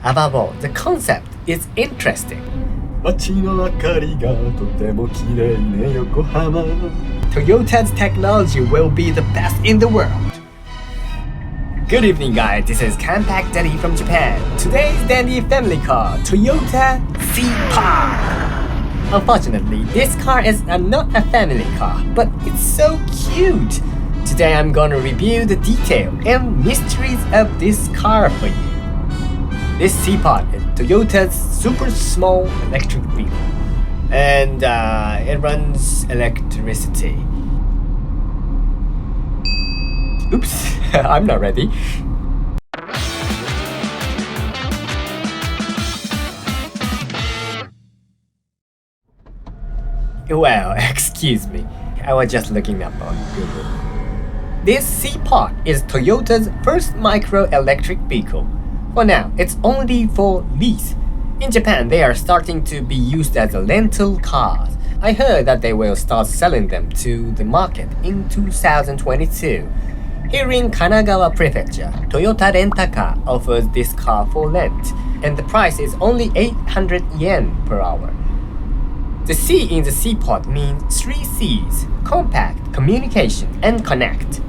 Above all, the concept is interesting. 街の明かりがとても綺麗ね横浜 Toyota's technology will be the best in the world. Good evening guys, this is KAMPAC Daddy from Japan. Today's dandy family car, Toyota C-pod. Unfortunately, this car is not a family car, but it's so cute. Today I'm gonna review the detail and mysteries of this car for you. This C-pod is Toyota's super small electric vehicle, and it runs electricity. Oops, I'm not ready. Well, excuse me, I was just looking up on Google. This C-pod is Toyota's first micro-electric vehicle. For now, it's only for lease. In Japan, they are starting to be used as rental cars. I heard that they will start selling them to the market in 2022. Here in Kanagawa Prefecture, Toyota Rent-A-Car offers this car for rent, and the price is only 800 yen per hour. The C in the C-pod means 3 C's: compact, communication, and connect.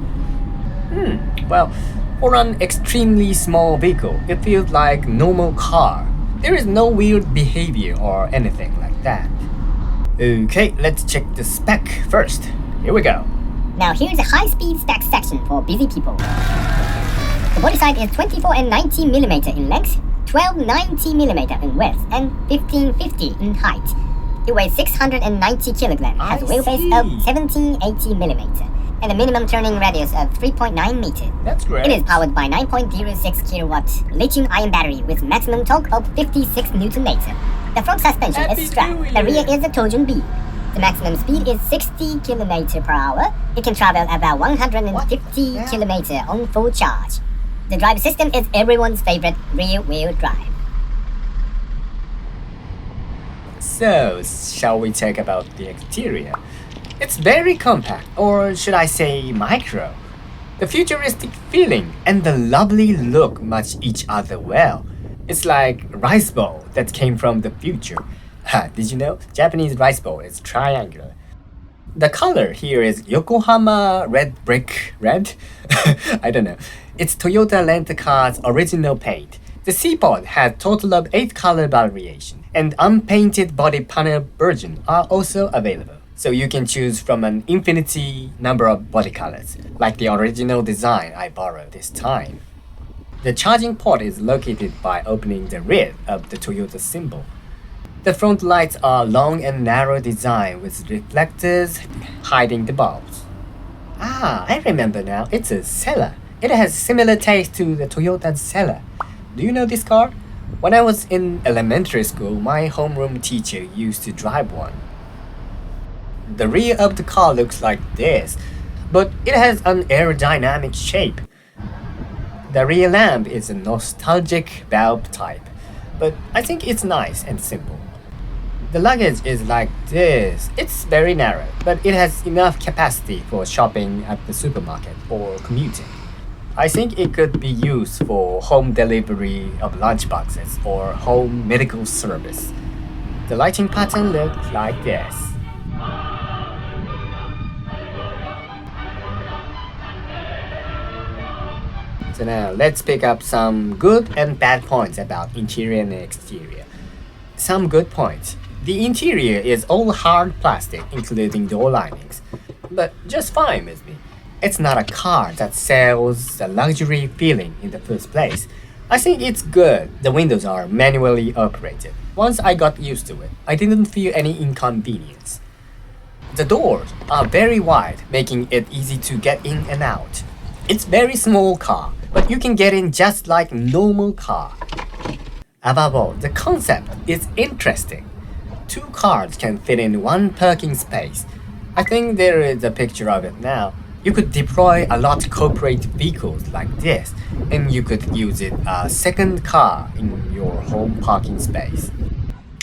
Well, for an extremely small vehicle, it feels like normal car. There is no weird behavior or anything like that. Okay, let's check the spec first. Here we go. Now here's a high-speed spec section for busy people. The body side is 24 and 90mm in length, 1290mm in width, and 1550 in height. It weighs 690 kilograms, has a wheelbase of 1780mm, and a minimum turning radius of 3.9 meters. That's great. It is powered by 9.06 kilowatt lithium-ion battery with maximum torque of 56 Newton meter. The front suspension is strapped. The rear is a torsion beam. The maximum speed is 60 km per hour. It can travel about 150 km on full charge. The drive system is everyone's favorite rear-wheel drive. So, shall we talk about the exterior? It's very compact, or should I say micro. The futuristic feeling and the lovely look match each other well. It's like rice bowl that came from the future. Did you know? Japanese rice bowl is triangular. The color here is Yokohama red brick red? I don't know. It's Toyota Rent-A-Car's original paint. The C-pod has total of 8 color variations, and unpainted body panel versions are also available. So you can choose from an infinity number of body colors, like the original design I borrowed this time. The charging port is located by opening the rear of the Toyota symbol. The front lights are long and narrow design with reflectors hiding the bulbs. I remember now, it's a Cella. It has similar taste to the Toyota Cella. Do you know this car? When I was in elementary school, my homeroom teacher used to drive one. The rear of the car looks like this, but it has an aerodynamic shape. The rear lamp is a nostalgic bulb type, but I think it's nice and simple. The luggage is like this. It's very narrow, but it has enough capacity for shopping at the supermarket or commuting. I think it could be used for home delivery of lunchboxes or home medical service. The lighting pattern looks like this. So now let's pick up some good and bad points about interior and exterior. Some good points. The interior is all hard plastic, including door linings, but just fine with me. It's not a car that sells a luxury feeling in the first place. I think it's good. The windows are manually operated. Once I got used to it, I didn't feel any inconvenience. The doors are very wide, making it easy to get in and out. It's very small car, but you can get in just like normal car. Above all, the concept is interesting. 2 cars can fit in 1 parking space. I think there is a picture of it now. You could deploy a lot of corporate vehicles like this, and you could use it as a second car in your home parking space.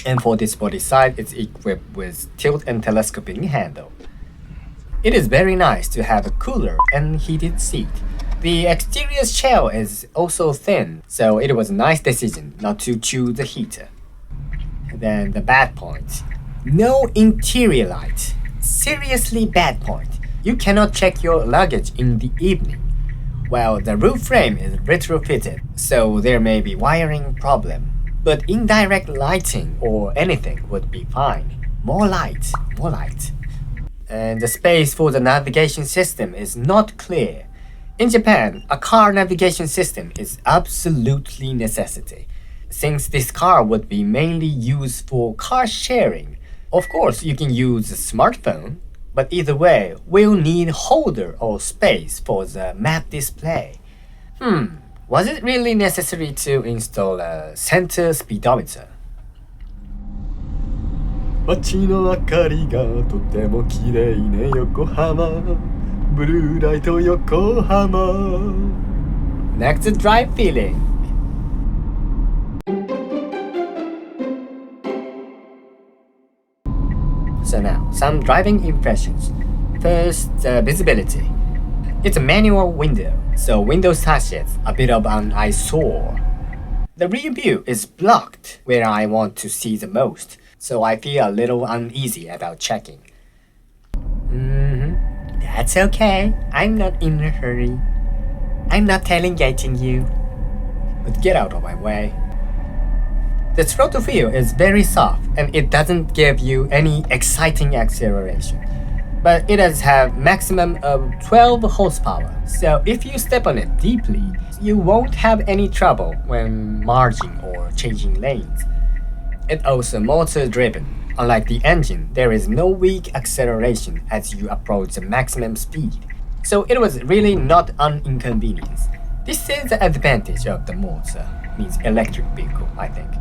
And for this body side, it's equipped with tilt and telescoping handle. It is very nice to have a cooler and heated seat. The exterior shell is also thin, so it was a nice decision not to choose the heater. Then the bad points. No interior light. Seriously bad point. You cannot check your luggage in the evening. Well, the roof frame is retrofitted, so there may be wiring problem. But indirect lighting or anything would be fine. More light. And the space for the navigation system is not clear. In Japan, a car navigation system is absolutely necessity, since this car would be mainly used for car sharing. Of course, you can use a smartphone, but either way, we'll need holder or space for the map display. Was it really necessary to install a center speedometer? 街の明かりがとても綺麗ね横浜ブルーライト横浜 Next drive feeling. So now, some driving impressions. First, visibility. It's a manual window, so window touch is a bit of an eyesore. The rear view is blocked where I want to see the most, so I feel a little uneasy about checking. That's okay. I'm not in a hurry. I'm not tailgating you. But get out of my way. The throttle feel is very soft and it doesn't give you any exciting acceleration. But it does have maximum of 12 horsepower, so if you step on it deeply, you won't have any trouble when merging or changing lanes. It's also motor driven. Unlike the engine, there is no weak acceleration as you approach the maximum speed. So it was really not an inconvenience. This is the advantage of the motor, means electric vehicle, I think.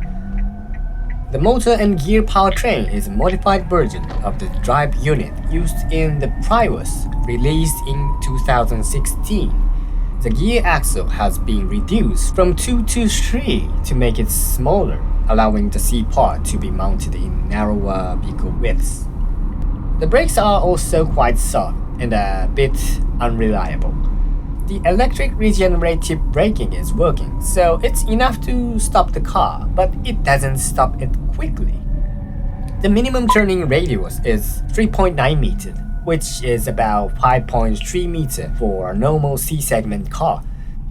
The motor and gear powertrain is a modified version of the drive unit used in the Prius, released in 2016. The gear axle has been reduced from 2 to 3 to make it smaller, allowing the C-pod to be mounted in narrower vehicle widths. The brakes are also quite soft and a bit unreliable. The electric regenerative braking is working, so it's enough to stop the car, but it doesn't stop it quickly. The minimum turning radius is 3.9 meters, which is about 5.3 meters for a normal C-segment car.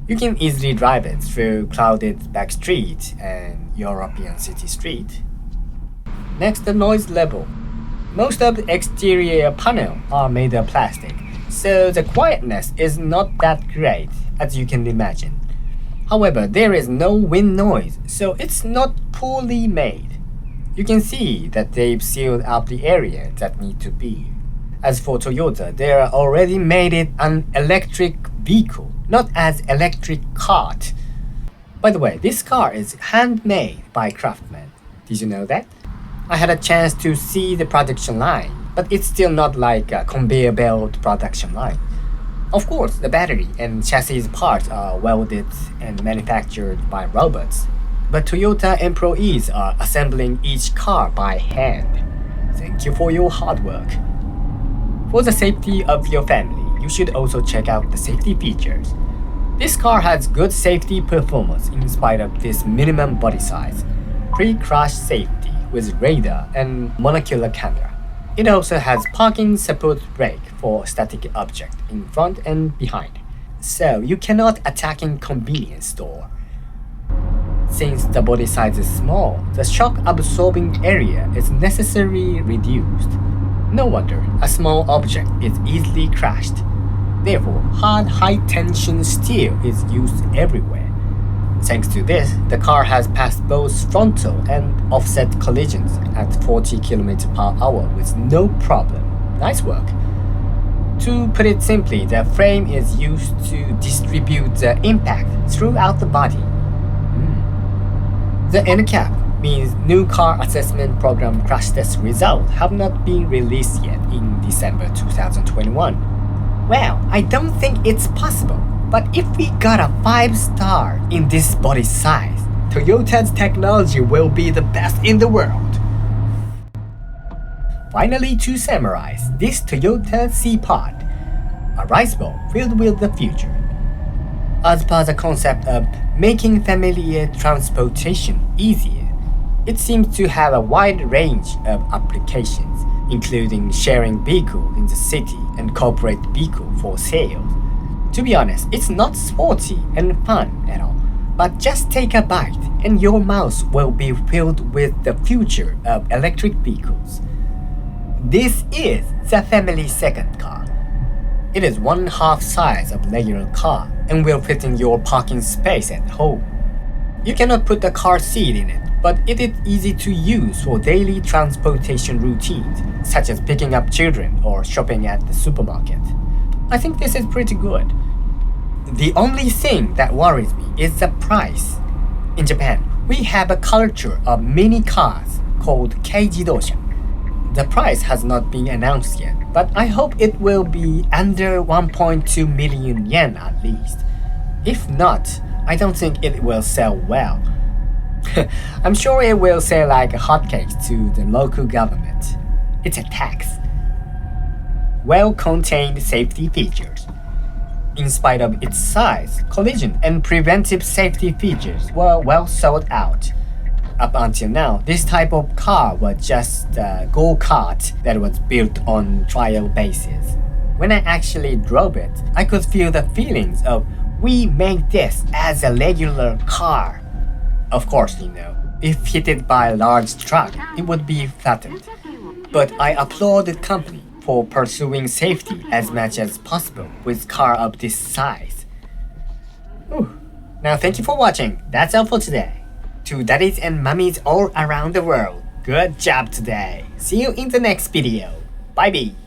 You can easily drive it through crowded back streets and European city street. Next, the noise level. Most of the exterior panels are made of plastic, so the quietness is not that great, as you can imagine. However, there is no wind noise, so it's not poorly made. You can see that they've sealed out the area that need to be. As for Toyota, they already made it an electric vehicle, not as electric cart. By the way, this car is handmade by craftsmen. Did you know that? I had a chance to see the production line, but it's still not like a conveyor belt production line. Of course, the battery and chassis parts are welded and manufactured by robots, but Toyota employees are assembling each car by hand. Thank you for your hard work. For the safety of your family, you should also check out the safety features. This car has good safety performance in spite of this minimum body size. Pre-crash safety with radar and monocular camera. It also has parking support brake for static object in front and behind, so you cannot attack in convenience store. Since the body size is small, the shock absorbing area is necessarily reduced. No wonder a small object is easily crashed. Therefore, hard high-tension steel is used everywhere. Thanks to this, the car has passed both frontal and offset collisions at 40 km per hour with no problem. Nice work. To put it simply, the frame is used to distribute the impact throughout the body. The NCAP means New Car Assessment Program crash test results have not been released yet in December 2021. Well, I don't think it's possible. But if we got a 5-star in this body size, Toyota's technology will be the best in the world. Finally, to summarize, this Toyota C-pod, a rice bowl filled with the future. as per the concept of making familiar transportation easier. It seems to have a wide range of applications, including sharing vehicle in the city and corporate vehicle for sales. To be honest, it's not sporty and fun at all, but just take a bite and your mouth will be filled with the future of electric vehicles. This is the family second car. It is 1/2 size of regular car and will fit in your parking space at home. You cannot put the car seat in it, but it is easy to use for daily transportation routines, such as picking up children or shopping at the supermarket. I think this is pretty good. The only thing that worries me is the price. In Japan, we have a culture of mini cars called K-jidosha. The price has not been announced yet, but I hope it will be under 1.2 million yen at least. If not, I don't think it will sell well. I'm sure it will sell like hotcakes to the local government. It's a tax. Well-contained safety features. In spite of its size, collision and preventive safety features were well sought out. Up until now, this type of car was just a go-kart that was built on trial basis. When I actually drove it, I could feel the feelings of we made this as a regular car. Of course, if hit by a large truck, it would be flattened. But I applaud the company for pursuing safety as much as possible with car of this size. Whew. Now thank you for watching. That's all for today. To daddies and mummies all around the world, good job today. See you in the next video. Bye bye.